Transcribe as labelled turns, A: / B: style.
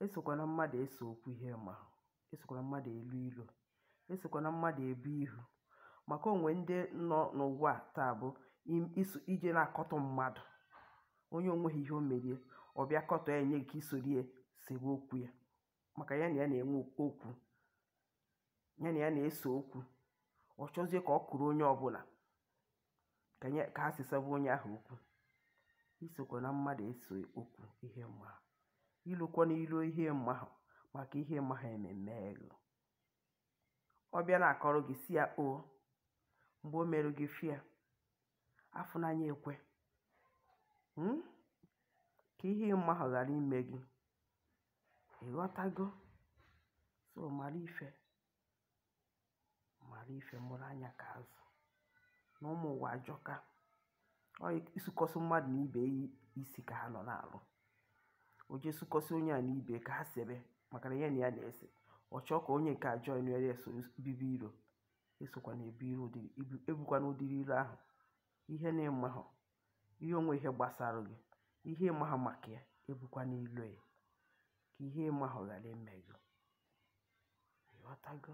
A: esokwana mmadụ ese okwu ihe ma esokwana mmadụ elu ilo esokwana mmadụ ebu ihu maka onwe ndị nọ n'ụwa taa bụ ije na-akọtọ mmadụ onye onweghị ihe o merie ọ bịa kọtọ ya nye ka isorie sebe okwu ya maka ya na ya na-enwe okwu ya na ya na-ese okwu ọ chọzie ka ọ kụrụ onye ọbụla ka ha si sebe onye ahụ okwu isokwana mmadụ ese okwu ihe ma ilukwa n'ilu ihe mma ahụ maka ihe mma ha ememme ego ọ bịa na-akọrọ gị si ya o mgbe o merụ gị fia afọ n'anya ekwe ka ihe mma ahụ ghara ime gị ịghọtago so mara ife mụrụ anya ka azụ na ụmụ ụwa ajọka ọ isukọsị mmadụ na ibe isi ka ha nọ na-alụ o je sukọsị onye a na ibe ka ha sebe maka na ya na ya na-ese ọ chọọ ka onye nke ajọ nyere eso bibi iro esokwa na ebukwa n'ụdịrị iro ahụ ihe na-eme ha ihe onwe ihe gbasara gị ihe ịma ha maka ya ebukwa n'ilo ya ka ihe ịma ha ghara ime gị ịghọtago